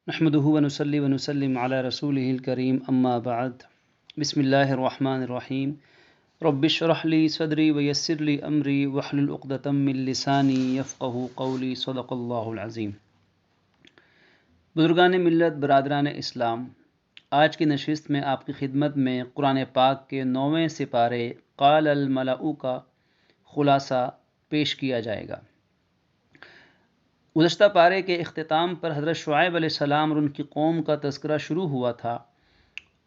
نحمده ونصلي ونسلم على رسوله الكريم اما بعد بسم اللہ الرحمن الرحیم رب اشرح لي صدری ویسر لي امری واحلل عقدۃ من لسانی یفقهوا قولی صدق اللہ العظیم۔ بزرگان ملت، برادران اسلام، آج کی نشست میں آپ کی خدمت میں قرآن پاک کے 9ویں سپارے قال الملأ کا خلاصہ پیش کیا جائے گا۔ گزشتہ پارے کے اختتام پر حضرت شعیب علیہ السلام اور ان کی قوم کا تذکرہ شروع ہوا تھا،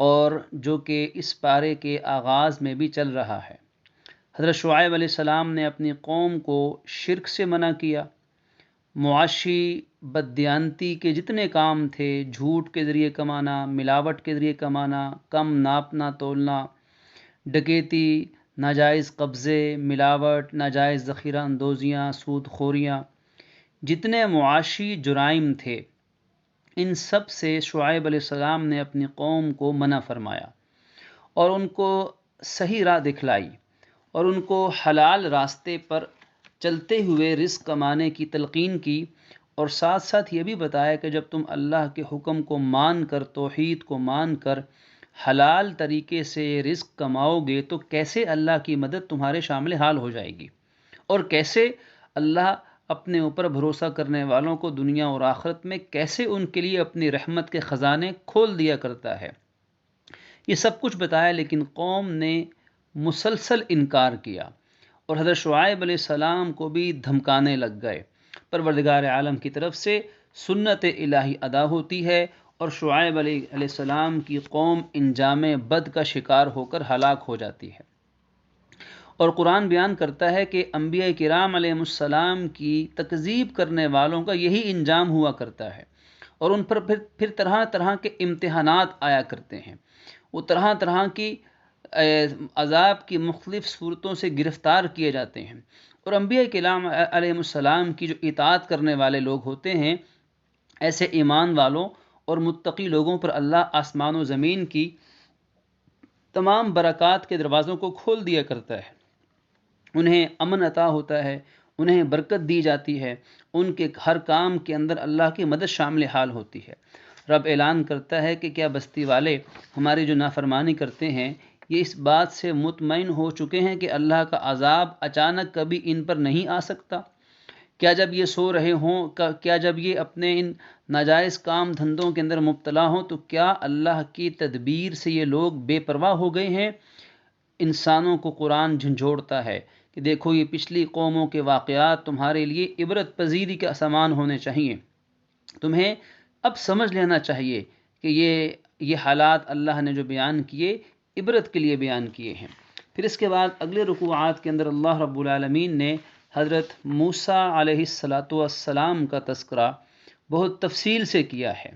اور جو کہ اس پارے کے آغاز میں بھی چل رہا ہے۔ حضرت شعیب علیہ السلام نے اپنی قوم کو شرک سے منع کیا، معاشی بددیانتی کے جتنے کام تھے، جھوٹ کے ذریعے کمانا، ملاوٹ کے ذریعے کمانا، کم ناپنا تولنا، ڈکیتی، ناجائز قبضے، ملاوٹ، ناجائز ذخیرہ اندوزیاں، سود خوریاں، جتنے معاشی جرائم تھے، ان سب سے شعیب علیہ السلام نے اپنی قوم کو منع فرمایا اور ان کو صحیح راہ دکھلائی اور ان کو حلال راستے پر چلتے ہوئے رزق کمانے کی تلقین کی، اور ساتھ ساتھ یہ بھی بتایا کہ جب تم اللہ کے حکم کو مان کر، توحید کو مان کر حلال طریقے سے رزق کماؤ گے تو کیسے اللہ کی مدد تمہارے شامل حال ہو جائے گی، اور کیسے اللہ اپنے اوپر بھروسہ کرنے والوں کو دنیا اور آخرت میں کیسے ان کے لیے اپنی رحمت کے خزانے کھول دیا کرتا ہے۔ یہ سب کچھ بتایا، لیکن قوم نے مسلسل انکار کیا اور حضرت شعیب علیہ السلام کو بھی دھمکانے لگ گئے۔ پروردگار عالم کی طرف سے سنت الہی ادا ہوتی ہے اور شعیب علیہ السلام کی قوم انجام بد کا شکار ہو کر ہلاک ہو جاتی ہے۔ اور قرآن بیان کرتا ہے کہ انبیاء کرام علیہ السلام کی تکذیب کرنے والوں کا یہی انجام ہوا کرتا ہے، اور ان پر پھر طرح طرح کے امتحانات آیا کرتے ہیں، وہ طرح طرح کی عذاب کی مختلف صورتوں سے گرفتار کیے جاتے ہیں، اور انبیاء کرام علیہ السلام کی جو اطاعت کرنے والے لوگ ہوتے ہیں، ایسے ایمان والوں اور متقی لوگوں پر اللہ آسمان و زمین کی تمام برکات کے دروازوں کو کھول دیا کرتا ہے، انہیں امن عطا ہوتا ہے، انہیں برکت دی جاتی ہے، ان کے ہر کام کے اندر اللہ کی مدد شامل حال ہوتی ہے۔ رب اعلان کرتا ہے کہ کیا بستی والے ہماری جو نافرمانی کرتے ہیں یہ اس بات سے مطمئن ہو چکے ہیں کہ اللہ کا عذاب اچانک کبھی ان پر نہیں آ سکتا؟ کیا جب یہ سو رہے ہوں، کیا جب یہ اپنے ان ناجائز کام دھندوں کے اندر مبتلا ہوں تو کیا اللہ کی تدبیر سے یہ لوگ بے پرواہ ہو گئے ہیں؟ انسانوں کو قرآن جھنجھوڑتا ہے کہ دیکھو یہ پچھلی قوموں کے واقعات تمہارے لیے عبرت پذیری کا سامان ہونے چاہیے، تمہیں اب سمجھ لینا چاہیے کہ یہ حالات اللہ نے جو بیان کیے عبرت کے لیے بیان کیے ہیں۔ پھر اس کے بعد اگلے رکوعات کے اندر اللہ رب العالمین نے حضرت موسیٰ علیہ السلام کا تذکرہ بہت تفصیل سے کیا ہے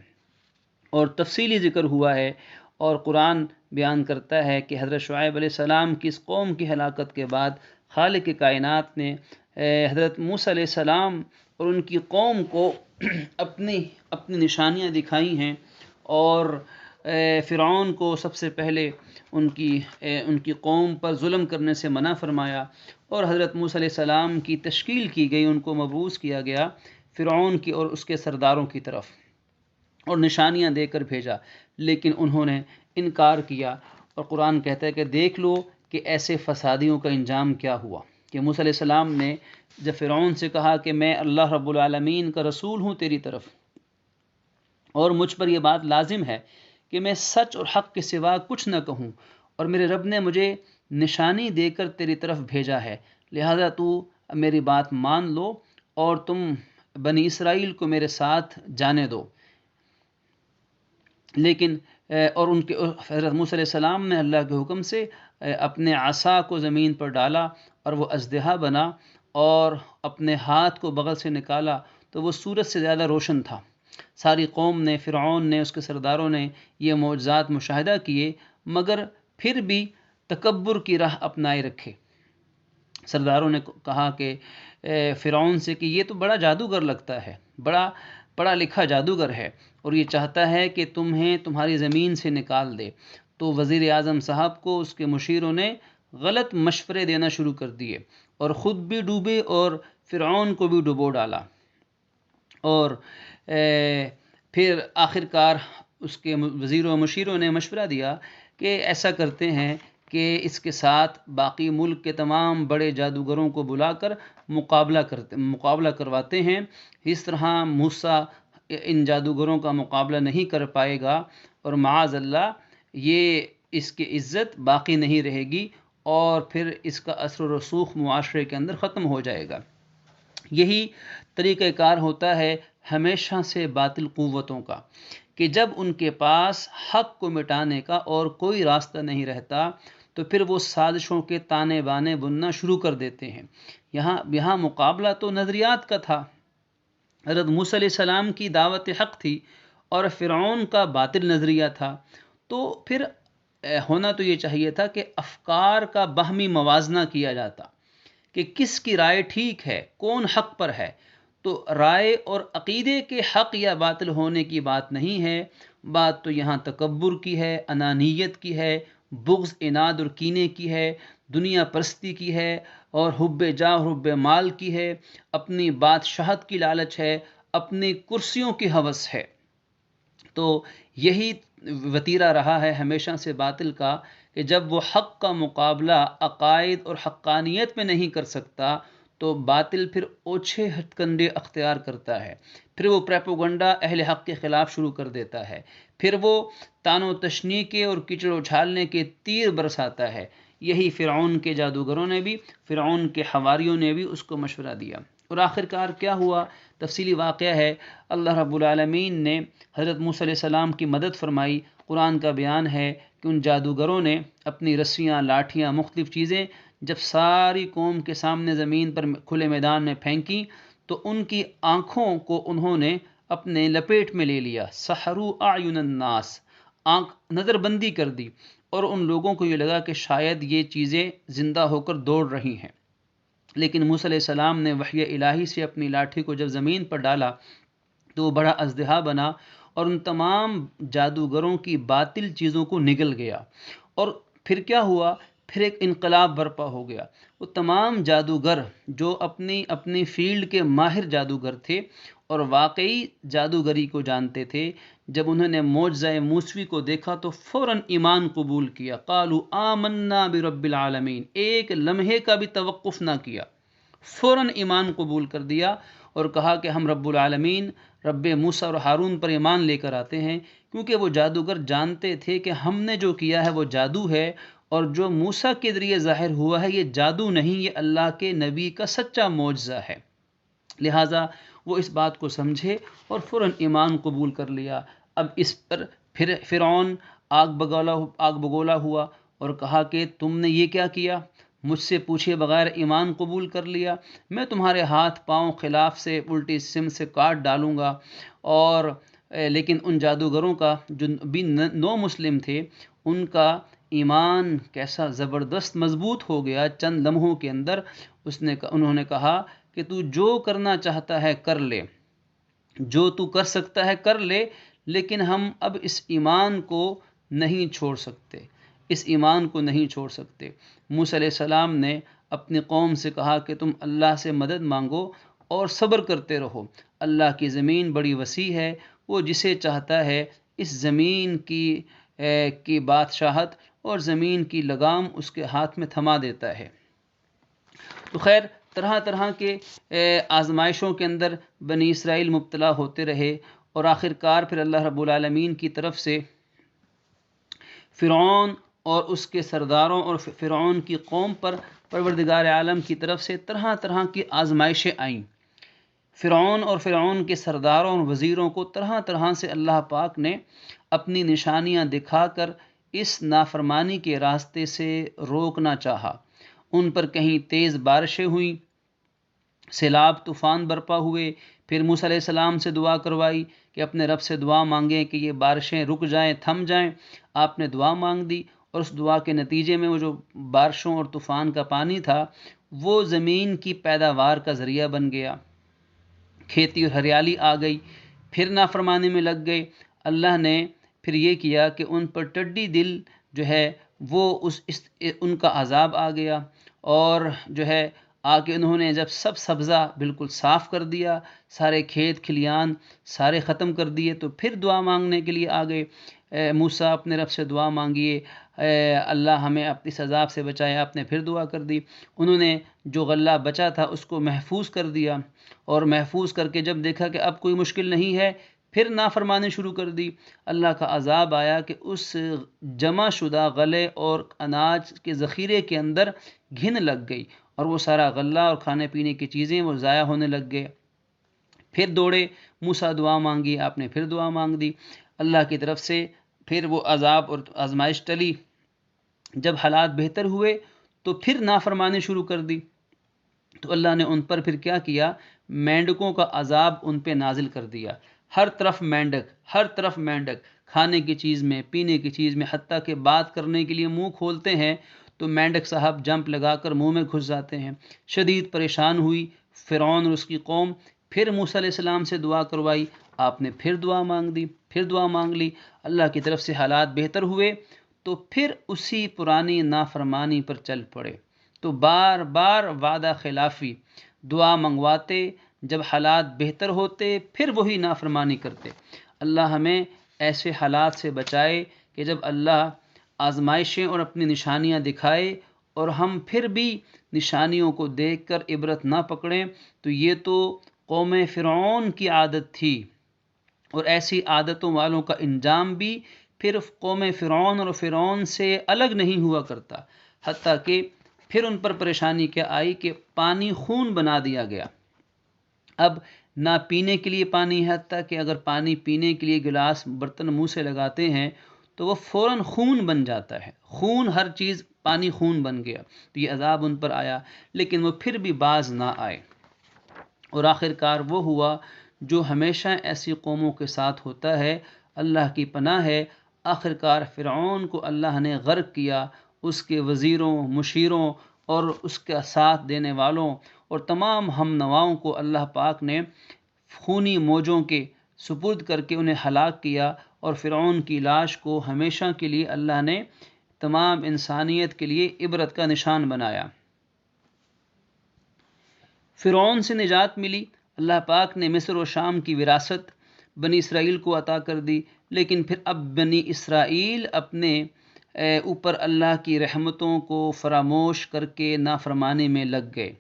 اور تفصیلی ذکر ہوا ہے، اور قرآن بیان کرتا ہے کہ حضرت شعیب علیہ السلام کی اس قوم کی ہلاکت کے بعد خالق کائنات نے حضرت موسیٰ علیہ السلام اور ان کی قوم کو اپنی نشانیاں دکھائی ہیں، اور فرعون کو سب سے پہلے ان کی قوم پر ظلم کرنے سے منع فرمایا، اور حضرت موسیٰ علیہ السلام کی تشکیل کی گئی، ان کو مبعوث کیا گیا فرعون کی اور اس کے سرداروں کی طرف، اور نشانیاں دے کر بھیجا، لیکن انہوں نے انکار کیا۔ اور قرآن کہتا ہے کہ دیکھ لو کہ ایسے فسادیوں کا انجام کیا ہوا کہ موسیٰ علیہ السلام نے جب فرعون سے کہا کہ میں اللہ رب العالمین کا رسول ہوں تیری طرف، اور مجھ پر یہ بات لازم ہے کہ میں سچ اور حق کے سوا کچھ نہ کہوں، اور میرے رب نے مجھے نشانی دے کر تیری طرف بھیجا ہے، لہذا تو میری بات مان لو اور تم بنی اسرائیل کو میرے ساتھ جانے دو۔ لیکن اور ان کے حضرت موسیٰ علیہ السلام نے اللہ کے حکم سے اپنے عصا کو زمین پر ڈالا اور وہ اژدہا بنا، اور اپنے ہاتھ کو بغل سے نکالا تو وہ سورج سے زیادہ روشن تھا۔ ساری قوم نے، فرعون نے، اس کے سرداروں نے یہ معجزات مشاہدہ کیے، مگر پھر بھی تکبر کی راہ اپنائے رکھے۔ سرداروں نے کہا کہ فرعون سے کہ یہ تو بڑا جادوگر لگتا ہے، بڑا پڑھا لکھا جادوگر ہے، اور یہ چاہتا ہے کہ تمہیں تمہاری زمین سے نکال دے۔ تو وزیر اعظم صاحب کو اس کے مشیروں نے غلط مشورے دینا شروع کر دیے، اور خود بھی ڈوبے اور فرعون کو بھی ڈبو ڈالا، اور پھر آخر کار اس کے وزیروں و مشیروں نے مشورہ دیا کہ ایسا کرتے ہیں کہ اس کے ساتھ باقی ملک کے تمام بڑے جادوگروں کو بلا کر مقابلہ کرواتے ہیں. اس طرح موسیٰ ان جادوگروں کا مقابلہ نہیں کر پائے گا اور معاذ اللہ یہ اس کی عزت باقی نہیں رہے گی اور پھر اس کا اثر و رسوخ معاشرے کے اندر ختم ہو جائے گا. یہی طریقہ کار ہوتا ہے ہمیشہ سے باطل قوتوں کا کہ جب ان کے پاس حق کو مٹانے کا اور کوئی راستہ نہیں رہتا تو پھر وہ سازشوں کے تانے بانے بننا شروع کر دیتے ہیں. یہاں مقابلہ تو نظریات کا تھا. حضرت موسیٰ علیہ السلام کی دعوت حق تھی اور فرعون کا باطل نظریہ تھا. تو پھر ہونا تو یہ چاہیے تھا کہ افکار کا باہمی موازنہ کیا جاتا کہ کس کی رائے ٹھیک ہے، کون حق پر ہے. تو رائے اور عقیدے کے حق یا باطل ہونے کی بات نہیں ہے، بات تو یہاں تکبر کی ہے، انانیت کی ہے، بغض، اناد اور کینے کی ہے، دنیا پرستی کی ہے اور حب جاہ اور حب مال کی ہے، اپنی بادشاہت کی لالچ ہے، اپنی کرسیوں کی ہوس ہے. تو یہی وتیرہ رہا ہے ہمیشہ سے باطل کا کہ جب وہ حق کا مقابلہ عقائد اور حقانیت میں نہیں کر سکتا تو باطل پھر اوچھے ہتھ کنڈے اختیار کرتا ہے. پھر وہ پریپوگنڈا اہل حق کے خلاف شروع کر دیتا ہے. پھر وہ تان و تشنیع کے اور کیچڑ اچھالنے کے تیر برساتا ہے. یہی فرعون کے جادوگروں نے بھی، فرعون کے حواریوں نے بھی اس کو مشورہ دیا. اور آخر کار کیا ہوا؟ تفصیلی واقعہ ہے. اللہ رب العالمین نے حضرت موسیٰ علیہ السلام کی مدد فرمائی. قرآن کا بیان ہے کہ ان جادوگروں نے اپنی رسیاں، لاٹھیاں، مختلف چیزیں جب ساری قوم کے سامنے زمین پر کھلے میدان میں پھینکی تو ان کی آنکھوں کو انہوں نے اپنے لپیٹ میں لے لیا. سحروا اعین الناس، آنکھ نظر بندی کر دی اور ان لوگوں کو یہ لگا کہ شاید یہ چیزیں زندہ ہو کر دوڑ رہی ہیں. لیکن موسیٰ علیہ السلام نے وحی الہی سے اپنی لاٹھی کو جب زمین پر ڈالا تو وہ بڑا اژدہا بنا اور ان تمام جادوگروں کی باطل چیزوں کو نگل گیا. اور پھر کیا ہوا؟ پھر ایک انقلاب برپا ہو گیا. وہ تمام جادوگر جو اپنی فیلڈ کے ماہر جادوگر تھے اور واقعی جادوگری کو جانتے تھے، جب انہوں نے معجزہ موسوی کو دیکھا تو فوراً ایمان قبول کیا. قالوا آمنا برب العالمین، ایک لمحے کا بھی توقف نہ کیا، فوراً ایمان قبول کر دیا اور کہا کہ ہم رب العالمین، رب موسیٰ اور ہارون پر ایمان لے کر آتے ہیں. کیونکہ وہ جادوگر جانتے تھے کہ ہم نے جو کیا ہے وہ جادو ہے اور جو موسیٰ کے ذریعے ظاہر ہوا ہے یہ جادو نہیں، یہ اللہ کے نبی کا سچا معجزہ ہے. لہٰذا وہ اس بات کو سمجھے اور فوراً ایمان قبول کر لیا. اب اس پر پھر فرعون آگ بگولا ہوا اور کہا کہ تم نے یہ کیا کیا؟ مجھ سے پوچھے بغیر ایمان قبول کر لیا، میں تمہارے ہاتھ پاؤں خلاف سے الٹی سم سے کاٹ ڈالوں گا. اور لیکن ان جادوگروں کا جو بھی نو مسلم تھے ان کا ایمان کیسا زبردست مضبوط ہو گیا چند لمحوں کے اندر. انہوں نے کہا کہ تو جو کرنا چاہتا ہے کر لے، جو تو کر سکتا ہے کر لے، لیکن ہم اب اس ایمان کو نہیں چھوڑ سکتے، اس ایمان کو نہیں چھوڑ سکتے. موسیٰ علیہ السلام نے اپنی قوم سے کہا کہ تم اللہ سے مدد مانگو اور صبر کرتے رہو. اللہ کی زمین بڑی وسیع ہے، وہ جسے چاہتا ہے اس زمین کی بادشاہت اور زمین کی لگام اس کے ہاتھ میں تھما دیتا ہے. تو خیر طرح طرح کے آزمائشوں کے اندر بنی اسرائیل مبتلا ہوتے رہے اور آخر کار پھر اللہ رب العالمین کی طرف سے فرعون اور اس کے سرداروں اور فرعون کی قوم پر پروردگار عالم کی طرف سے طرح طرح کی آزمائشیں آئیں. فرعون اور فرعون کے سرداروں اور وزیروں کو طرح طرح سے اللہ پاک نے اپنی نشانیاں دکھا کر اس نافرمانی کے راستے سے روکنا چاہا. ان پر کہیں تیز بارشیں ہوئیں، سیلاب طوفان برپا ہوئے. پھر موسیٰ علیہ السلام سے دعا کروائی کہ اپنے رب سے دعا مانگیں کہ یہ بارشیں رک جائیں، تھم جائیں. آپ نے دعا مانگ دی اور اس دعا کے نتیجے میں وہ جو بارشوں اور طوفان کا پانی تھا وہ زمین کی پیداوار کا ذریعہ بن گیا، کھیتی اور ہریالی آ گئی. پھر نافرمانی میں لگ گئے. اللہ نے پھر یہ کیا کہ ان پر ٹڈی دل جو ہے وہ ان کا عذاب آ گیا اور جو ہے آ کے انہوں نے جب سب سبزہ بالکل صاف کر دیا، سارے کھیت کھلیان سارے ختم کر دیے، تو پھر دعا مانگنے کے لیے آ گئے۔ موسیٰ اپنے رب سے دعا مانگیے، اللہ ہمیں اپنی اس عذاب سے بچائے۔ آپ نے پھر دعا کر دی، انہوں نے جو غلہ بچا تھا اس کو محفوظ کر دیا، اور محفوظ کر کے جب دیکھا کہ اب کوئی مشکل نہیں ہے، پھر نافرمانی شروع کر دی۔ اللہ کا عذاب آیا کہ اس جمع شدہ غلے اور اناج کے ذخیرے کے اندر گھن لگ گئی، اور وہ سارا غلہ اور کھانے پینے کی چیزیں وہ ضائع ہونے لگ گئے۔ پھر دوڑے، موسیٰ دعا مانگی، آپ نے پھر دعا مانگ دی اللہ کی طرف سے۔ پھر وہ عذاب اور آزمائش ٹلی، جب حالات بہتر ہوئے تو پھر نافرمانی شروع کر دی، تو اللہ نے ان پر پھر کیا کیا، مینڈکوں کا عذاب ان پہ نازل کر دیا۔ ہر طرف مینڈک، ہر طرف مینڈک، کھانے کی چیز میں، پینے کی چیز میں، حتیٰ کہ بات کرنے کے لیے منہ کھولتے ہیں تو مینڈک صاحب جمپ لگا کر منہ میں گھس جاتے ہیں۔ شدید پریشان ہوئی فرعون اور اس کی قوم، پھر موسیٰ علیہ السلام سے دعا کروائی، آپ نے پھر دعا مانگ دی، پھر دعا مانگ لی، اللہ کی طرف سے حالات بہتر ہوئے، تو پھر اسی پرانی نافرمانی پر چل پڑے۔ تو بار بار وعدہ خلافی، دعا منگواتے، جب حالات بہتر ہوتے پھر وہی نافرمانی کرتے۔ اللہ ہمیں ایسے حالات سے بچائے کہ جب اللہ آزمائشیں اور اپنی نشانیاں دکھائے اور ہم پھر بھی نشانیوں کو دیکھ کر عبرت نہ پکڑیں، تو یہ تو قوم فرعون کی عادت تھی، اور ایسی عادتوں والوں کا انجام بھی پھر قوم فرعون اور فرعون سے الگ نہیں ہوا کرتا۔ حتیٰ کہ پھر ان پر پریشانی کیا آئی کہ پانی خون بنا دیا گیا۔ اب نہ پینے کے لیے پانی ہے، حتیٰ کہ اگر پانی پینے کے لیے گلاس برتن منہ سے لگاتے ہیں تو وہ فوراً خون بن جاتا ہے، خون، ہر چیز پانی خون بن گیا۔ تو یہ عذاب ان پر آیا، لیکن وہ پھر بھی باز نہ آئے، اور آخر کار وہ ہوا جو ہمیشہ ایسی قوموں کے ساتھ ہوتا ہے۔ اللہ کی پناہ ہے، آخر کار فرعون کو اللہ نے غرق کیا، اس کے وزیروں، مشیروں اور اس کا ساتھ دینے والوں اور تمام ہم نواؤں کو اللہ پاک نے خونی موجوں کے سپرد کر کے انہیں ہلاک کیا، اور فرعون کی لاش کو ہمیشہ کے لیے اللہ نے تمام انسانیت کے لیے عبرت کا نشان بنایا۔ فرعون سے نجات ملی، اللہ پاک نے مصر و شام کی وراثت بنی اسرائیل کو عطا کر دی، لیکن پھر اب بنی اسرائیل اپنے اوپر اللہ کی رحمتوں کو فراموش کر کے نافرمانی میں لگ گئے،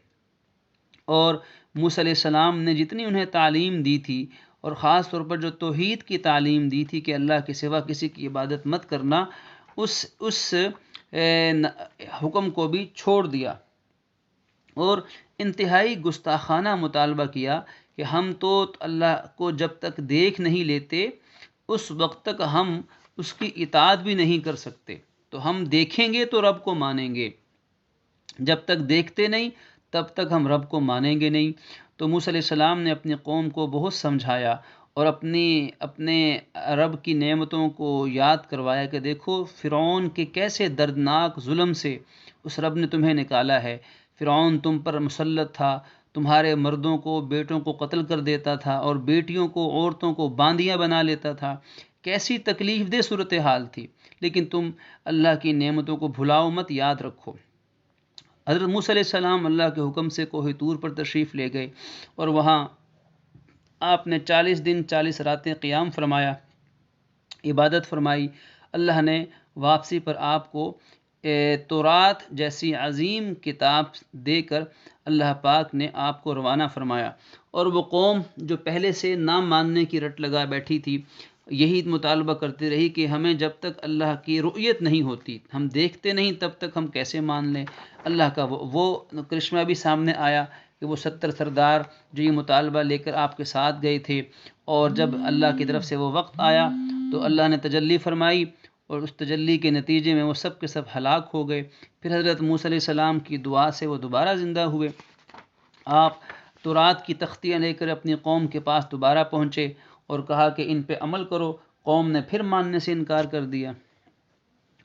اور موسیٰ علیہ السلام نے جتنی انہیں تعلیم دی تھی، اور خاص طور پر جو توحید کی تعلیم دی تھی کہ اللہ کے سوا کسی کی عبادت مت کرنا، اس حکم کو بھی چھوڑ دیا، اور انتہائی گستاخانہ مطالبہ کیا کہ ہم تو اللہ کو جب تک دیکھ نہیں لیتے اس وقت تک ہم اس کی اطاعت بھی نہیں کر سکتے، تو ہم دیکھیں گے تو رب کو مانیں گے، جب تک دیکھتے نہیں تب تک ہم رب کو مانیں گے نہیں۔ تو موسیٰ علیہ السلام نے اپنی قوم کو بہت سمجھایا اور اپنے رب کی نعمتوں کو یاد کروایا کہ دیکھو فرعون کے کیسے دردناک ظلم سے اس رب نے تمہیں نکالا ہے۔ فرعون تم پر مسلط تھا، تمہارے مردوں کو، بیٹوں کو قتل کر دیتا تھا، اور بیٹیوں کو، عورتوں کو باندیاں بنا لیتا تھا۔ کیسی تکلیف دہ صورتحال تھی، لیکن تم اللہ کی نعمتوں کو بھلاؤ مت، یاد رکھو۔ حضرت موسیٰ علیہ السلام اللہ کے حکم سے کوہ طور پر تشریف لے گئے، اور وہاں آپ نے 40 دن 40 راتیں قیام فرمایا، عبادت فرمائی۔ اللہ نے واپسی پر آپ کو تورات جیسی عظیم کتاب دے کر اللہ پاک نے آپ کو روانہ فرمایا، اور وہ قوم جو پہلے سے نہ ماننے کی رٹ لگا بیٹھی تھی، یہی مطالبہ کرتی رہی کہ ہمیں جب تک اللہ کی رؤیت نہیں ہوتی، ہم دیکھتے نہیں، تب تک ہم کیسے مان لیں۔ اللہ کا وہ کرشمہ بھی سامنے آیا کہ وہ 70 سردار جو یہ مطالبہ لے کر آپ کے ساتھ گئے تھے، اور جب اللہ کی طرف سے وہ وقت آیا تو اللہ نے تجلی فرمائی، اور اس تجلی کے نتیجے میں وہ سب کے سب ہلاک ہو گئے۔ پھر حضرت موسیٰ علیہ السلام کی دعا سے وہ دوبارہ زندہ ہوئے۔ آپ تورات کی تختیاں لے کر اپنی قوم کے پاس دوبارہ پہنچے اور کہا کہ ان پہ عمل کرو۔ قوم نے پھر ماننے سے انکار کر دیا،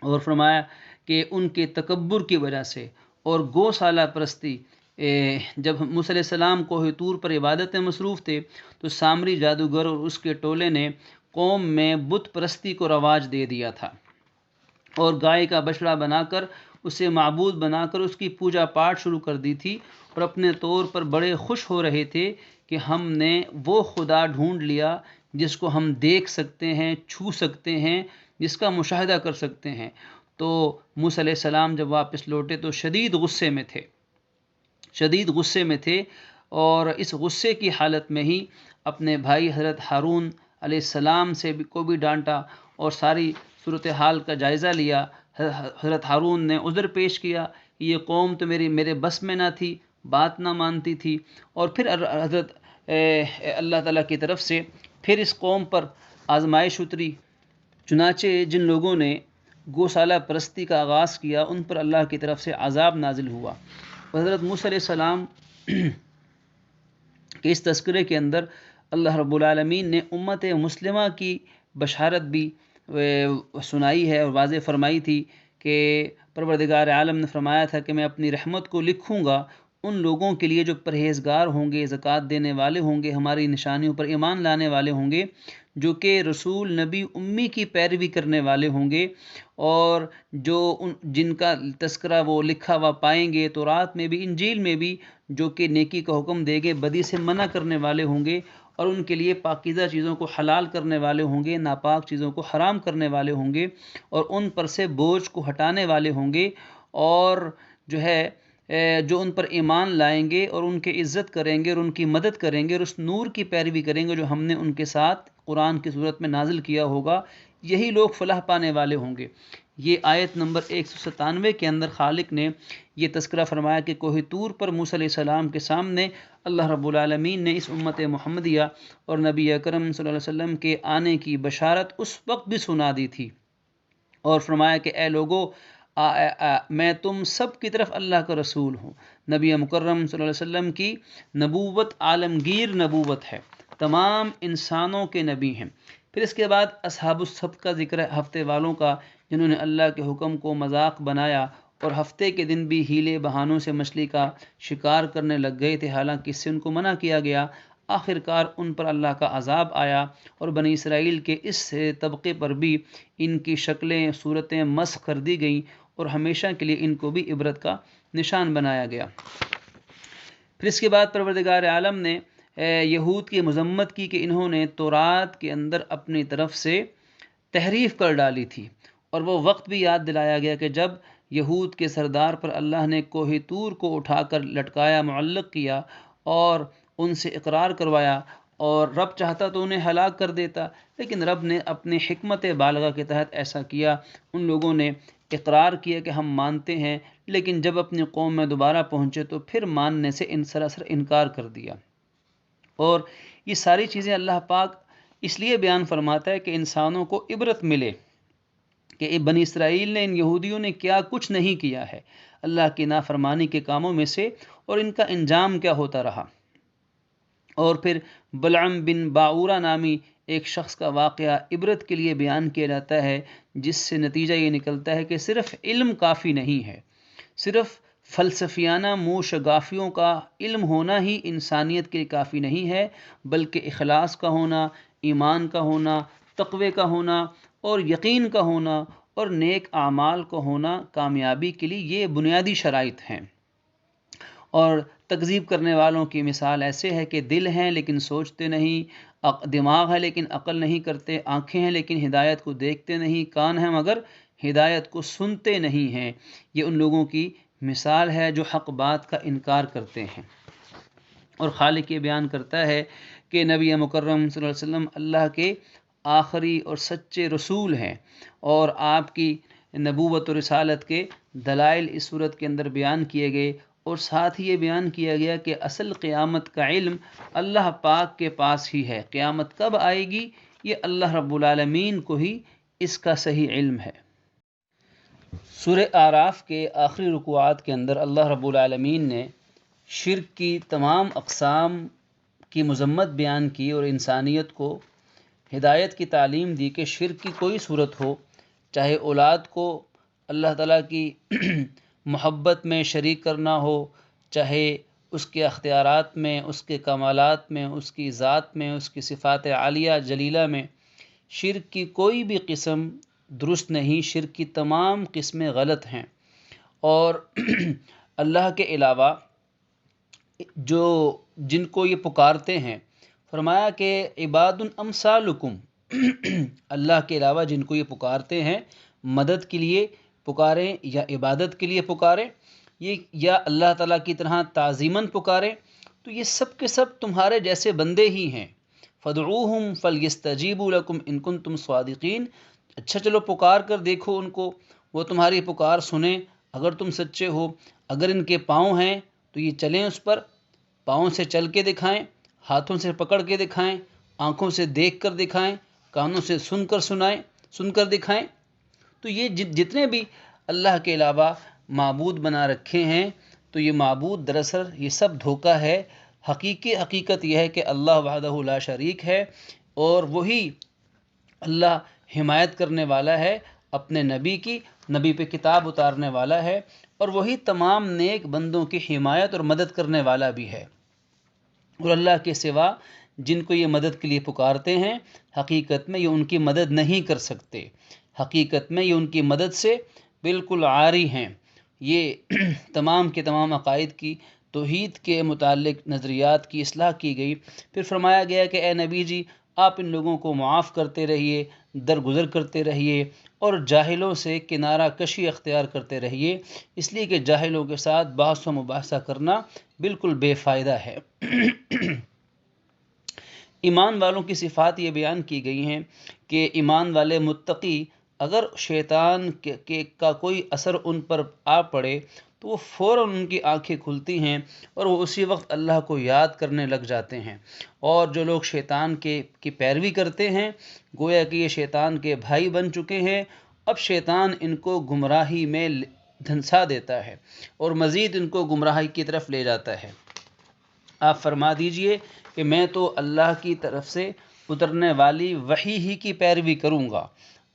اور فرمایا کہ ان کے تکبر کی وجہ سے اور گوسالہ پرستی، جب موسیٰ علیہ السلام کوہ طور پر عبادت میں مصروف تھے تو سامری جادوگر اور اس کے ٹولے نے قوم میں بت پرستی کو رواج دے دیا تھا، اور گائے کا بچڑا بنا کر اسے معبود بنا کر اس کی پوجا پاٹ شروع کر دی تھی، اور اپنے طور پر بڑے خوش ہو رہے تھے کہ ہم نے وہ خدا ڈھونڈ لیا جس کو ہم دیکھ سکتے ہیں، چھو سکتے ہیں، جس کا مشاہدہ کر سکتے ہیں۔ تو موسیٰ علیہ السلام جب واپس لوٹے تو شدید غصے میں تھے، شدید غصے میں تھے، اور اس غصے کی حالت میں ہی اپنے بھائی حضرت ہارون علیہ السلام کو بھی ڈانٹا اور ساری صورتحال کا جائزہ لیا۔ حضرت ہارون نے عذر پیش کیا کہ یہ قوم تو میرے بس میں نہ تھی، بات نہ مانتی تھی، اور پھر حضرت اللہ تعالیٰ کی طرف سے پھر اس قوم پر آزمائش اتری۔ چنانچہ جن لوگوں نے گوسالہ پرستی کا آغاز کیا ان پر اللہ کی طرف سے عذاب نازل ہوا۔ حضرت موسیٰ علیہ السلام کہ اس تذکرے کے اندر اللہ رب العالمین نے امت مسلمہ کی بشارت بھی سنائی ہے اور واضح فرمائی تھی کہ پروردگار عالم نے فرمایا تھا کہ میں اپنی رحمت کو لکھوں گا ان لوگوں کے لیے جو پرہیزگار ہوں گے، زکوٰۃ دینے والے ہوں گے، ہماری نشانیوں پر ایمان لانے والے ہوں گے، جو کہ رسول نبی امی کی پیروی کرنے والے ہوں گے، اور جن کا تذکرہ وہ لکھا ہوا پائیں گے تورات میں بھی، انجیل میں بھی، جو کہ نیکی کا حکم دے گے، بدی سے منع کرنے والے ہوں گے، اور ان کے لیے پاکیزہ چیزوں کو حلال کرنے والے ہوں گے، ناپاک چیزوں کو حرام کرنے والے ہوں گے، اور ان پر سے بوجھ کو ہٹانے والے ہوں گے، اور جو ان پر ایمان لائیں گے اور ان کی عزت کریں گے اور ان کی مدد کریں گے اور اس نور کی پیروی کریں گے جو ہم نے ان کے ساتھ قرآن کی صورت میں نازل کیا ہوگا، یہی لوگ فلاح پانے والے ہوں گے۔ یہ آیت نمبر 197 کے اندر خالق نے یہ تذکرہ فرمایا کہ کوہ طور پر موسیٰ علیہ السلام کے سامنے اللہ رب العالمین نے اس امت محمدیہ اور نبی اکرم صلی اللہ علیہ وسلم کے آنے کی بشارت اس وقت بھی سنا دی تھی، اور فرمایا کہ اے لوگو، میں تم سب کی طرف اللہ کا رسول ہوں۔ نبی مکرم صلی اللہ علیہ وسلم کی نبوت عالمگیر نبوت ہے، تمام انسانوں کے نبی ہیں۔ پھر اس کے بعد اصحاب السبت کا ذکر ہے، ہفتے والوں کا، جنہوں نے اللہ کے حکم کو مذاق بنایا اور ہفتے کے دن بھی ہیلے بہانوں سے مچھلی کا شکار کرنے لگ گئے تھے، حالانکہ اس سے ان کو منع کیا گیا۔ آخرکار ان پر اللہ کا عذاب آیا، اور بنی اسرائیل کے اس طبقے پر بھی ان کی شکلیں صورتیں مسخ کر دی گئیں، اور ہمیشہ کے لیے ان کو بھی عبرت کا نشان بنایا گیا۔ پھر اس کے بعد پروردگار عالم نے یہود کی مذمت کی کہ انہوں نے تورات کے اندر اپنی طرف سے تحریف کر ڈالی تھی، اور وہ وقت بھی یاد دلایا گیا کہ جب یہود کے سردار پر اللہ نے کوہ طور کو اٹھا کر لٹکایا، معلق کیا اور ان سے اقرار کروایا، اور رب چاہتا تو انہیں ہلاک کر دیتا، لیکن رب نے اپنی حکمت بالغہ کے تحت ایسا کیا۔ ان لوگوں نے اقرار کیا کہ ہم مانتے ہیں، لیکن جب اپنی قوم میں دوبارہ پہنچے تو پھر ماننے سے سراسر انکار کر دیا۔ اور یہ ساری چیزیں اللہ پاک اس لیے بیان فرماتا ہے کہ انسانوں کو عبرت ملے کہ بنی اسرائیل نے، ان یہودیوں نے کیا کچھ نہیں کیا ہے اللہ کی نافرمانی کے کاموں میں سے، اور ان کا انجام کیا ہوتا رہا۔ اور پھر بلعم بن باعورہ نامی ایک شخص کا واقعہ عبرت کے لیے بیان کیا جاتا ہے، جس سے نتیجہ یہ نکلتا ہے کہ صرف علم کافی نہیں ہے، صرف فلسفیانہ موشگافیوں کا علم ہونا ہی انسانیت کے لیے کافی نہیں ہے، بلکہ اخلاص کا ہونا، ایمان کا ہونا، تقوی کا ہونا اور یقین کا ہونا اور نیک اعمال کا ہونا کامیابی کے لیے یہ بنیادی شرائط ہیں۔ اور تکذیب کرنے والوں کی مثال ایسے ہے کہ دل ہیں لیکن سوچتے نہیں، دماغ ہے لیکن عقل نہیں کرتے، آنکھیں ہیں لیکن ہدایت کو دیکھتے نہیں، کان ہیں مگر ہدایت کو سنتے نہیں ہیں۔ یہ ان لوگوں کی مثال ہے جو حق بات کا انکار کرتے ہیں۔ اور خالق یہ بیان کرتا ہے کہ نبی مکرم صلی اللہ علیہ وسلم اللہ کے آخری اور سچے رسول ہیں، اور آپ کی نبوت و رسالت کے دلائل اس صورت کے اندر بیان کیے گئے، اور ساتھ ہی یہ بیان کیا گیا کہ اصل قیامت کا علم اللہ پاک کے پاس ہی ہے، قیامت کب آئے گی یہ اللہ رب العالمین کو ہی اس کا صحیح علم ہے۔ سورہ اعراف کے آخری رکوعات کے اندر اللہ رب العالمین نے شرک کی تمام اقسام کی مذمت بیان کی اور انسانیت کو ہدایت کی تعلیم دی کہ شرک کی کوئی صورت ہو، چاہے اولاد کو اللہ تعالیٰ کی محبت میں شریک کرنا ہو، چاہے اس کے اختیارات میں، اس کے کمالات میں، اس کی ذات میں، اس کی صفات عالیہ جلیلہ میں، شرک کی کوئی بھی قسم درست نہیں، شرک کی تمام قسمیں غلط ہیں، اور اللہ کے علاوہ جو جن کو یہ پکارتے ہیں، فرمایا کہ عباد امثالکم اللہ کے علاوہ جن کو یہ پکارتے ہیں، مدد کے لیے پکاریں یا عبادت کے لیے پکاریں، یہ یا اللہ تعالیٰ کی طرح تعظیماً پکاریں، تو یہ سب کے سب تمہارے جیسے بندے ہی ہیں۔ فدعوہم فلیستجیبوا لکم ان کنتم صادقین، اچھا چلو پکار کر دیکھو ان کو، وہ تمہاری پکار سنیں اگر تم سچے ہو۔ اگر ان کے پاؤں ہیں تو یہ چلیں اس پر، پاؤں سے چل کے دکھائیں، ہاتھوں سے پکڑ کے دکھائیں، آنکھوں سے دیکھ کر دکھائیں، کانوں سے سن کر دکھائیں۔ تو یہ جتنے بھی اللہ کے علاوہ معبود بنا رکھے ہیں، تو یہ معبود دراصل یہ سب دھوکہ ہے۔ حقیقت یہ ہے کہ اللہ وحدہ لا شریک ہے، اور وہی اللہ حمایت کرنے والا ہے اپنے نبی کی، نبی پہ کتاب اتارنے والا ہے، اور وہی تمام نیک بندوں کی حمایت اور مدد کرنے والا بھی ہے۔ اور اللہ کے سوا جن کو یہ مدد کے لیے پکارتے ہیں، حقیقت میں یہ ان کی مدد نہیں کر سکتے، حقیقت میں یہ ان کی مدد سے بالکل عاری ہیں۔ یہ تمام کے تمام عقائد کی توحید کے متعلق نظریات کی اصلاح کی گئی۔ پھر فرمایا گیا کہ اے نبی جی، آپ ان لوگوں کو معاف کرتے رہیے، درگزر کرتے رہیے، اور جاہلوں سے کنارہ کشی اختیار کرتے رہیے، اس لیے کہ جاہلوں کے ساتھ بحث و مباحثہ کرنا بالکل بے فائدہ ہے۔ ایمان والوں کی صفات یہ بیان کی گئی ہیں کہ ایمان والے متقی، اگر شیطان کا کوئی اثر ان پر آ پڑے تو وہ فوراً ان کی آنکھیں کھلتی ہیں اور وہ اسی وقت اللہ کو یاد کرنے لگ جاتے ہیں۔ اور جو لوگ شیطان کی پیروی کرتے ہیں، گویا کہ یہ شیطان کے بھائی بن چکے ہیں، اب شیطان ان کو گمراہی میں دھنسا دیتا ہے اور مزید ان کو گمراہی کی طرف لے جاتا ہے۔ آپ فرما دیجئے کہ میں تو اللہ کی طرف سے اترنے والی وحی ہی کی پیروی کروں گا،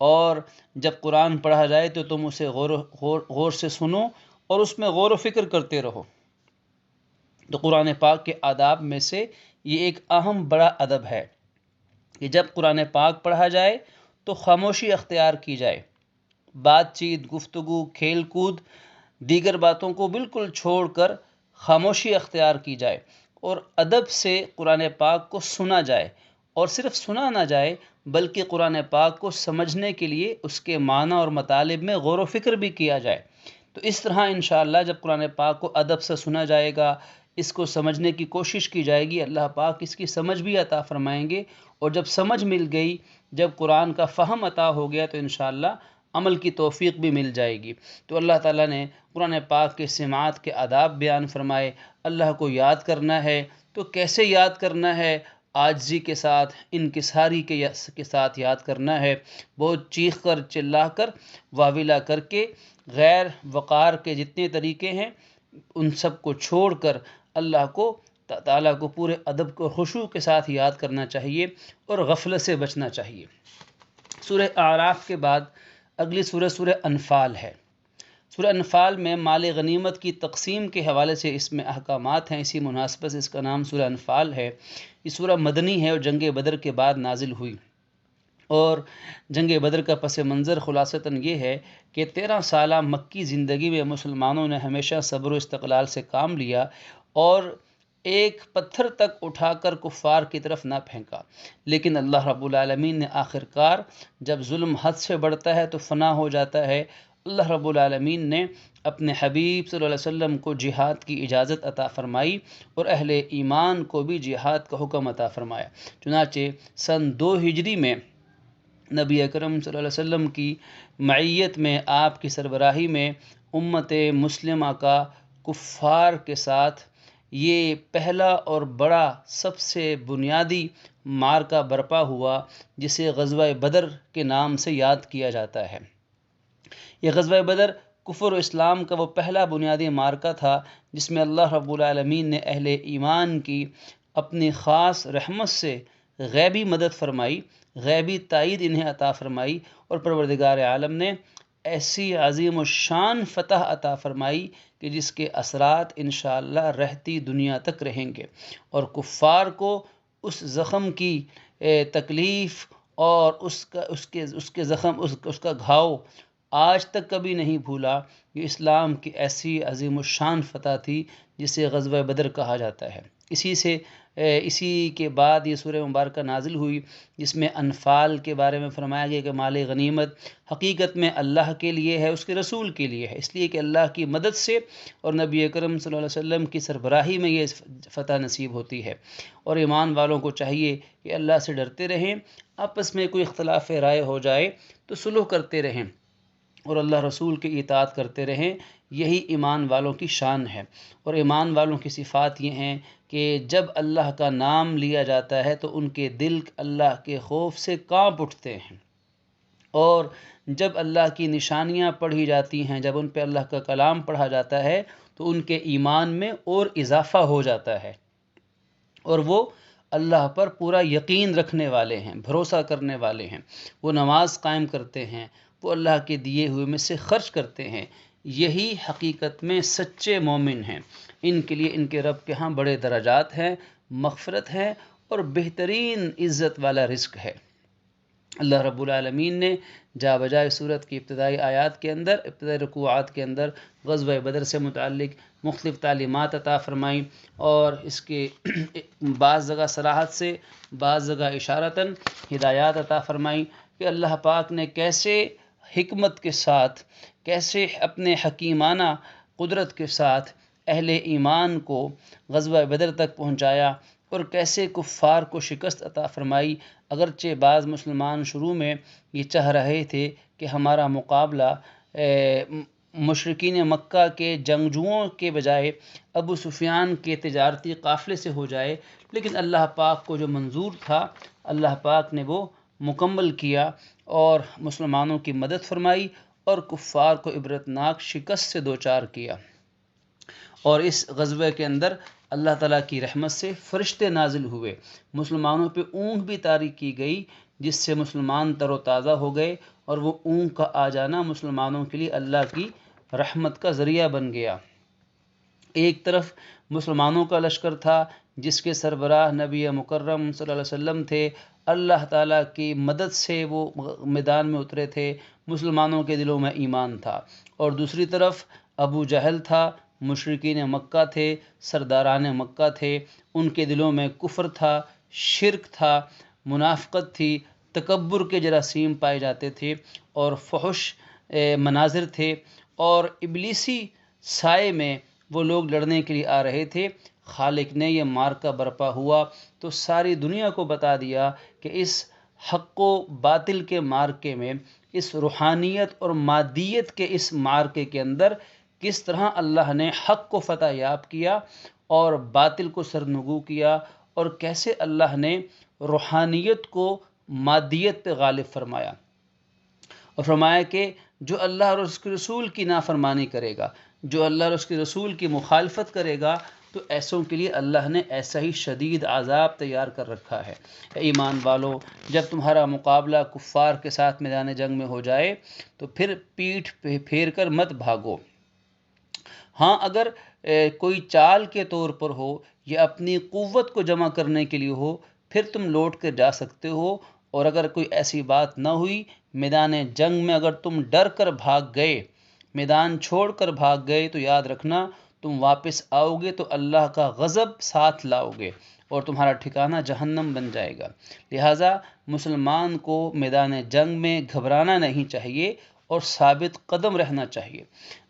اور جب قرآن پڑھا جائے تو تم اسے غور سے سنو اور اس میں غور و فکر کرتے رہو۔ تو قرآن پاک کے آداب میں سے یہ ایک اہم بڑا ادب ہے کہ جب قرآن پاک پڑھا جائے تو خاموشی اختیار کی جائے، بات چیت، گفتگو، کھیل کود، دیگر باتوں کو بالکل چھوڑ کر خاموشی اختیار کی جائے اور ادب سے قرآن پاک کو سنا جائے، اور صرف سنا نہ جائے بلکہ قرآن پاک کو سمجھنے کے لیے اس کے معنی اور مطالب میں غور و فکر بھی کیا جائے۔ تو اس طرح انشاءاللہ جب قرآن پاک کو ادب سے سنا جائے گا، اس کو سمجھنے کی کوشش کی جائے گی، اللہ پاک اس کی سمجھ بھی عطا فرمائیں گے، اور جب سمجھ مل گئی، جب قرآن کا فہم عطا ہو گیا، تو انشاءاللہ عمل کی توفیق بھی مل جائے گی۔ تو اللہ تعالیٰ نے قرآن پاک کے سماعت کے آداب بیان فرمائے۔ اللہ کو یاد کرنا ہے تو کیسے یاد کرنا ہے؟ عاجزی کے ساتھ، انکساری کے ساتھ یاد کرنا ہے، بہت چیخ کر، چلا کر، واویلا کر کے، غیر وقار کے جتنے طریقے ہیں ان سب کو چھوڑ کر اللہ کو تعالیٰ کو پورے ادب کو خشوع کے ساتھ یاد کرنا چاہیے اور غفلت سے بچنا چاہیے۔ سورہ اعراف کے بعد اگلی سورہ انفال ہے۔ سورہ انفال میں مال غنیمت کی تقسیم کے حوالے سے اس میں احکامات ہیں، اسی مناسبت سے اس کا نام سورہ انفال ہے۔ یہ سورہ مدنی ہے اور جنگ بدر کے بعد نازل ہوئی، اور جنگ بدر کا پس منظر خلاصتاً یہ ہے کہ 13 سالہ مکی زندگی میں مسلمانوں نے ہمیشہ صبر و استقلال سے کام لیا اور ایک پتھر تک اٹھا کر کفار کی طرف نہ پھینکا، لیکن اللہ رب العالمین نے آخرکار جب ظلم حد سے بڑھتا ہے تو فنا ہو جاتا ہے، اللہ رب العالمین نے اپنے حبیب صلی اللہ علیہ وسلم کو جہاد کی اجازت عطا فرمائی اور اہل ایمان کو بھی جہاد کا حکم عطا فرمایا۔ چنانچہ سن 2 ہجری میں نبی اکرم صلی اللہ علیہ وسلم کی معیت میں، آپ کی سربراہی میں، امت مسلمہ کا کفار کے ساتھ یہ پہلا اور بڑا سب سے بنیادی معرکہ برپا ہوا، جسے غزوہ بدر کے نام سے یاد کیا جاتا ہے۔ یہ غزوہ بدر کفر و اسلام کا وہ پہلا بنیادی معرکہ تھا جس میں اللہ رب العالمین نے اہل ایمان کی اپنی خاص رحمت سے غیبی مدد فرمائی، غیبی تائید انہیں عطا فرمائی، اور پروردگار عالم نے ایسی عظیم الشان فتح عطا فرمائی کہ جس کے اثرات انشاءاللہ رہتی دنیا تک رہیں گے، اور کفار کو اس زخم کی تکلیف اور اس کا گھاؤ آج تک کبھی نہیں بھولا. یہ اسلام کی ایسی عظیم الشان فتح تھی جسے غزوہ بدر کہا جاتا ہے. اسی کے بعد یہ سورہ مبارکہ نازل ہوئی جس میں انفال کے بارے میں فرمایا گیا کہ مال غنیمت حقیقت میں اللہ کے لیے ہے، اس کے رسول کے لیے ہے، اس لیے کہ اللہ کی مدد سے اور نبی اکرم صلی اللہ علیہ وسلم کی سربراہی میں یہ فتح نصیب ہوتی ہے. اور ایمان والوں کو چاہیے کہ اللہ سے ڈرتے رہیں، آپس میں کوئی اختلاف رائے ہو جائے تو صلح کرتے رہیں اور اللہ رسول کی اطاعت کرتے رہیں. یہی ایمان والوں کی شان ہے. اور ایمان والوں کی صفات یہ ہیں کہ جب اللہ کا نام لیا جاتا ہے تو ان کے دل اللہ کے خوف سے کانپ اٹھتے ہیں، اور جب اللہ کی نشانیاں پڑھی جاتی ہیں، جب ان پہ اللہ کا کلام پڑھا جاتا ہے تو ان کے ایمان میں اور اضافہ ہو جاتا ہے، اور وہ اللہ پر پورا یقین رکھنے والے ہیں، بھروسہ کرنے والے ہیں. وہ نماز قائم کرتے ہیں، وہ اللہ کے دیے ہوئے میں سے خرچ کرتے ہیں. یہی حقیقت میں سچے مومن ہیں. ان کے لیے ان کے رب کے ہاں بڑے درجات ہیں، مغفرت ہے اور بہترین عزت والا رزق ہے. اللہ رب العالمین نے جا بجائے صورت کی ابتدائی آیات کے اندر، ابتدائی رکوعات کے اندر غزوہ بدر سے متعلق مختلف تعلیمات عطا فرمائیں، اور اس کے بعض جگہ صراحت سے، بعض جگہ اشارتاً ہدایات عطا فرمائیں کہ اللہ پاک نے کیسے حکمت کے ساتھ، کیسے اپنے حکیمانہ قدرت کے ساتھ اہل ایمان کو غزوہ بدر تک پہنچایا، اور کیسے کفار کو شکست عطا فرمائی. اگرچہ بعض مسلمان شروع میں یہ چاہ رہے تھے کہ ہمارا مقابلہ مشرکین مکہ کے جنگجوؤں کے بجائے ابو سفیان کے تجارتی قافلے سے ہو جائے، لیکن اللہ پاک کو جو منظور تھا اللہ پاک نے وہ مکمل کیا اور مسلمانوں کی مدد فرمائی اور کفار کو عبرتناک شکست سے دوچار کیا. اور اس غزوے کے اندر اللہ تعالیٰ کی رحمت سے فرشتے نازل ہوئے، مسلمانوں پہ اونگ بھی طاری کی گئی جس سے مسلمان تر و تازہ ہو گئے، اور وہ اونگ کا آ جانا مسلمانوں کے لیے اللہ کی رحمت کا ذریعہ بن گیا. ایک طرف مسلمانوں کا لشکر تھا جس کے سربراہ نبی مکرم صلی اللہ علیہ وسلم تھے، اللہ تعالیٰ کی مدد سے وہ میدان میں اترے تھے، مسلمانوں کے دلوں میں ایمان تھا. اور دوسری طرف ابو جہل تھا، مشرکین مکہ تھے، سرداران مکہ تھے، ان کے دلوں میں کفر تھا، شرک تھا، منافقت تھی، تکبر کے جراثیم پائے جاتے تھے، اور فحش مناظر تھے، اور ابلیسی سائے میں وہ لوگ لڑنے کے لیے آ رہے تھے. خالق نے یہ معرکہ برپا ہوا تو ساری دنیا کو بتا دیا کہ اس حق و باطل کے معرکے میں، اس روحانیت اور مادیت کے اس معرکے کے اندر کس طرح اللہ نے حق کو فتح یاب کیا اور باطل کو سرنگو کیا، اور کیسے اللہ نے روحانیت کو مادیت پہ غالب فرمایا، اور فرمایا کہ جو اللہ اور اس کے رسول کی نافرمانی کرے گا، جو اللہ اور اس کے رسول کی مخالفت کرے گا، تو ایسوں کے لیے اللہ نے ایسا ہی شدید عذاب تیار کر رکھا ہے. اے ایمان والو، جب تمہارا مقابلہ کفار کے ساتھ میدان جنگ میں ہو جائے تو پھر پیٹھ پھیر کر مت بھاگو. ہاں، اگر کوئی چال کے طور پر ہو یا اپنی قوت کو جمع کرنے کے لیے ہو پھر تم لوٹ کر جا سکتے ہو، اور اگر کوئی ایسی بات نہ ہوئی، میدان جنگ میں اگر تم ڈر کر بھاگ گئے، میدان چھوڑ کر بھاگ گئے، تو یاد رکھنا تم واپس آؤ گے تو اللہ کا غضب ساتھ لاؤ گے اور تمہارا ٹھکانہ جہنم بن جائے گا. لہٰذا مسلمان کو میدان جنگ میں گھبرانا نہیں چاہیے اور ثابت قدم رہنا چاہیے.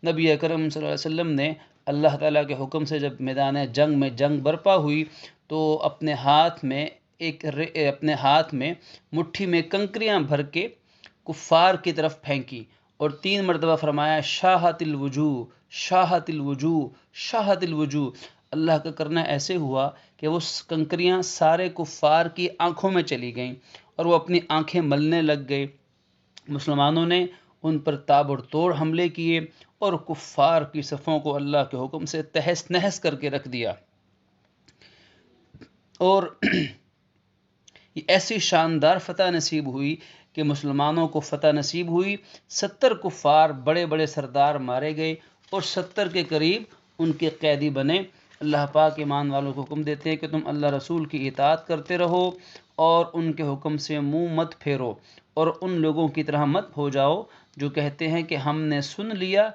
نبی اکرم صلی اللہ علیہ وسلم نے اللہ تعالیٰ کے حکم سے جب میدان جنگ میں جنگ برپا ہوئی تو اپنے ہاتھ میں مٹھی میں کنکریاں بھر کے کفار کی طرف پھینکی اور 3 مرتبہ فرمایا شاہت الوجوہ، شاہت الوجوہ، شاہت الوجوہ. اللہ کا کرنا ایسے ہوا کہ وہ کنکریاں سارے کفار کی آنکھوں میں چلی گئیں اور وہ اپنی آنکھیں ملنے لگ گئے. مسلمانوں نے ان پر تابڑ توڑ حملے کیے اور کفار کی صفوں کو اللہ کے حکم سے تہس نہس کر کے رکھ دیا. اور یہ ایسی شاندار فتح نصیب ہوئی کہ مسلمانوں کو فتح نصیب ہوئی. 70 کفار بڑے بڑے سردار مارے گئے اور 70 کے قریب ان کے قیدی بنے. اللہ پاک ایمان والوں کو حکم دیتے ہیں کہ تم اللہ رسول کی اطاعت کرتے رہو اور ان کے حکم سے منہ مت پھیرو اور ان لوگوں کی طرح مت ہو جاؤ جو کہتے ہیں کہ ہم نے سن لیا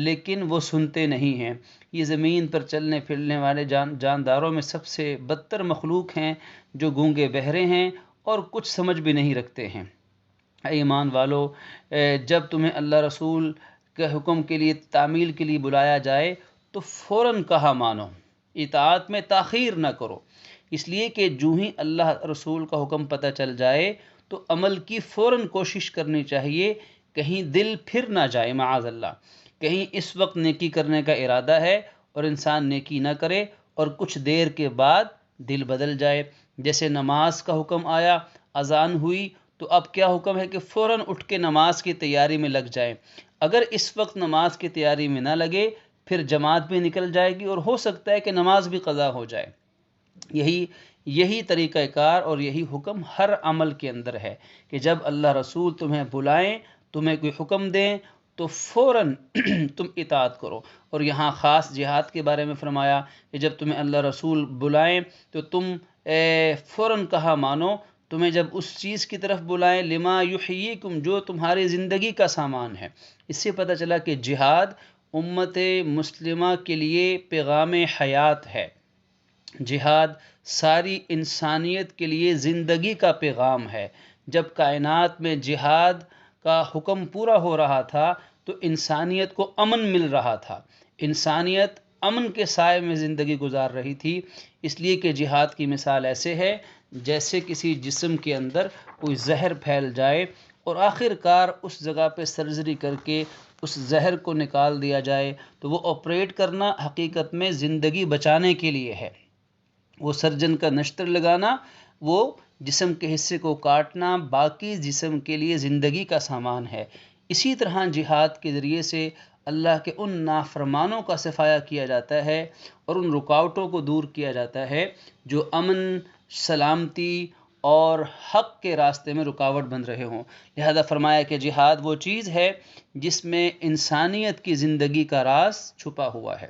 لیکن وہ سنتے نہیں ہیں۔ یہ زمین پر چلنے پھرنے والے جانداروں میں سب سے بدتر مخلوق ہیں جو گونگے بہرے ہیں اور کچھ سمجھ بھی نہیں رکھتے ہیں۔ اے ایمان والو، جب تمہیں اللہ رسول کے حکم کے لیے تعمیل کے لیے بلایا جائے تو فوراً کہا مانو، اطاعت میں تاخیر نہ کرو، اس لیے کہ جو ہی اللہ رسول کا حکم پتہ چل جائے تو عمل کی فوراً کوشش کرنی چاہیے، کہیں دل پھر نہ جائے معاذ اللہ، کہیں اس وقت نیکی کرنے کا ارادہ ہے اور انسان نیکی نہ کرے اور کچھ دیر کے بعد دل بدل جائے۔ جیسے نماز کا حکم آیا، اذان ہوئی تو اب کیا حکم ہے کہ فوراً اٹھ کے نماز کی تیاری میں لگ جائیں۔ اگر اس وقت نماز کی تیاری میں نہ لگے پھر جماعت بھی نکل جائے گی اور ہو سکتا ہے کہ نماز بھی قضا ہو جائے۔ یہی طریقہ کار اور یہی حکم ہر عمل کے اندر ہے کہ جب اللہ رسول تمہیں بلائیں، تمہیں کوئی حکم دیں تو فوراً تم اطاعت کرو۔ اور یہاں خاص جہاد کے بارے میں فرمایا کہ جب تمہیں اللہ رسول بلائیں تو تم فوراً کہا مانو، تمہیں جب اس چیز کی طرف بلائیں لما یحییکم، جو تمہاری زندگی کا سامان ہے۔ اس سے پتہ چلا کہ جہاد امت مسلمہ کے لیے پیغام حیات ہے، جہاد ساری انسانیت کے لیے زندگی کا پیغام ہے۔ جب کائنات میں جہاد کا حکم پورا ہو رہا تھا تو انسانیت کو امن مل رہا تھا، انسانیت امن کے سائے میں زندگی گزار رہی تھی، اس لیے کہ جہاد کی مثال ایسے ہے جیسے کسی جسم کے اندر کوئی زہر پھیل جائے اور آخر کار اس جگہ پہ سرجری کر کے اس زہر کو نکال دیا جائے، تو وہ آپریٹ کرنا حقیقت میں زندگی بچانے کے لیے ہے۔ وہ سرجن کا نشتر لگانا، وہ جسم کے حصے کو کاٹنا باقی جسم کے لیے زندگی کا سامان ہے۔ اسی طرح جہاد کے ذریعے سے اللہ کے ان نافرمانوں کا صفایا کیا جاتا ہے اور ان رکاوٹوں کو دور کیا جاتا ہے جو امن، سلامتی اور حق کے راستے میں رکاوٹ بن رہے ہوں۔ لہذا فرمایا کہ جہاد وہ چیز ہے جس میں انسانیت کی زندگی کا راز چھپا ہوا ہے،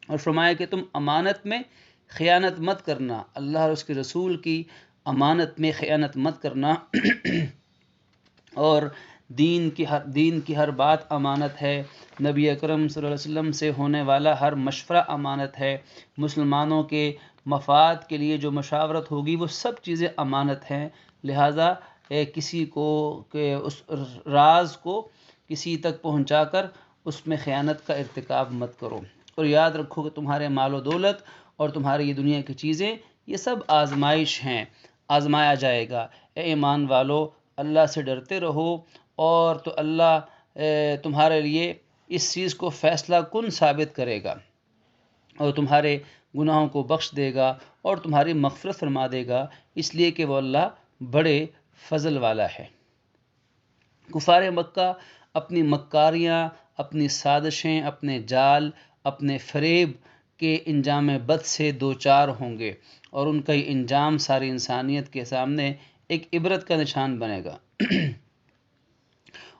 اور فرمایا کہ تم امانت میں خیانت مت کرنا، اللہ اور اس کے رسول کی امانت میں خیانت مت کرنا، اور دین کی ہر بات امانت ہے، نبی اکرم صلی اللہ علیہ وسلم سے ہونے والا ہر مشورہ امانت ہے، مسلمانوں کے مفاد کے لیے جو مشاورت ہوگی وہ سب چیزیں امانت ہیں۔ لہٰذا کسی کو کہ اس راز کو کسی تک پہنچا کر اس میں خیانت کا ارتکاب مت کرو، اور یاد رکھو کہ تمہارے مال و دولت اور تمہاری یہ دنیا کی چیزیں یہ سب آزمائش ہیں، آزمایا جائے گا۔ اے ایمان والو، اللہ سے ڈرتے رہو اور تو اللہ تمہارے لیے اس چیز کو فیصلہ کن ثابت کرے گا اور تمہارے گناہوں کو بخش دے گا اور تمہاری مغفرت فرما دے گا، اس لیے کہ وہ اللہ بڑے فضل والا ہے۔ کفار مکہ اپنی مکاریاں، اپنی سازشیں، اپنے جال، اپنے فریب کے انجام بد سے دوچار ہوں گے، اور ان کا یہ انجام ساری انسانیت کے سامنے ایک عبرت کا نشان بنے گا۔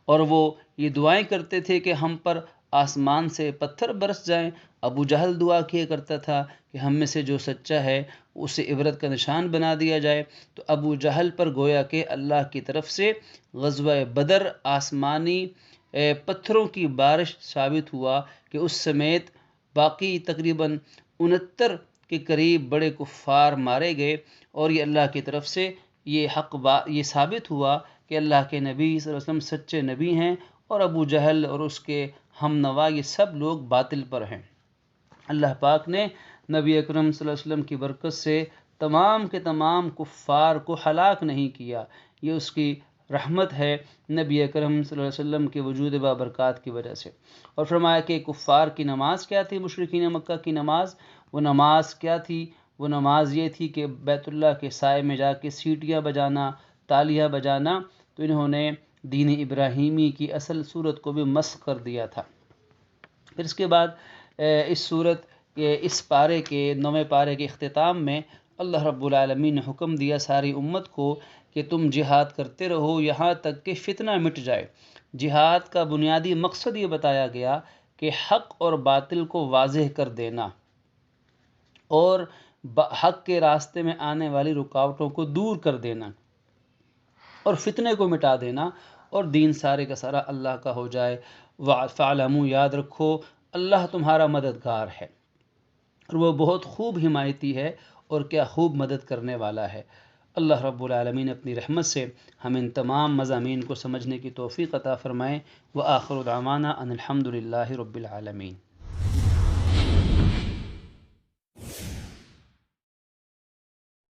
اور وہ یہ دعائیں کرتے تھے کہ ہم پر آسمان سے پتھر برس جائیں۔ ابو جہل دعا کیا کرتا تھا کہ ہم میں سے جو سچا ہے اسے عبرت کا نشان بنا دیا جائے، تو ابو جہل پر گویا کہ اللہ کی طرف سے غزوہ بدر آسمانی پتھروں کی بارش ثابت ہوا کہ اس سمیت باقی تقریباً 69 کے قریب بڑے کفار مارے گئے، اور یہ اللہ کی طرف سے یہ ثابت ہوا کہ اللہ کے نبی صلی اللہ علیہ وسلم سچے نبی ہیں، اور ابو جہل اور اس کے ہم نوا یہ سب لوگ باطل پر ہیں۔ اللہ پاک نے نبی اکرم صلی اللہ علیہ وسلم کی برکت سے تمام کے تمام کفار کو ہلاک نہیں کیا، یہ اس کی رحمت ہے نبی اکرم صلی اللہ علیہ وسلم کے وجود بابرکات کی وجہ سے۔ اور فرمایا کہ کفار کی نماز کیا تھی، مشرکین مکہ کی نماز، وہ نماز کیا تھی؟ وہ نماز یہ تھی کہ بیت اللہ کے سائے میں جا کے سیٹیاں بجانا، تالیاں بجانا، تو انہوں نے دین ابراہیمی کی اصل صورت کو بھی مسخ کر دیا تھا۔ پھر اس کے بعد اس صورت کے اس پارے کے 9ویں پارے کے اختتام میں اللہ رب العالمین نے حکم دیا ساری امت کو کہ تم جہاد کرتے رہو یہاں تک کہ فتنہ مٹ جائے۔ جہاد کا بنیادی مقصد یہ بتایا گیا کہ حق اور باطل کو واضح کر دینا اور حق کے راستے میں آنے والی رکاوٹوں کو دور کر دینا۔ اور فتنے کو مٹا دینا، اور دین سارے کا سارا اللہ کا ہو جائے۔ فَاعْلَمُوا، یاد رکھو اللہ تمہارا مددگار ہے، اور وہ بہت خوب حمایتی ہے اور کیا خوب مدد کرنے والا ہے۔ اللہ رب العالمین اپنی رحمت سے ہم ان تمام مضامین کو سمجھنے کی توفیق عطا فرمائیں۔ وآخر دعوانا ان الحمد للہ رب العالمین۔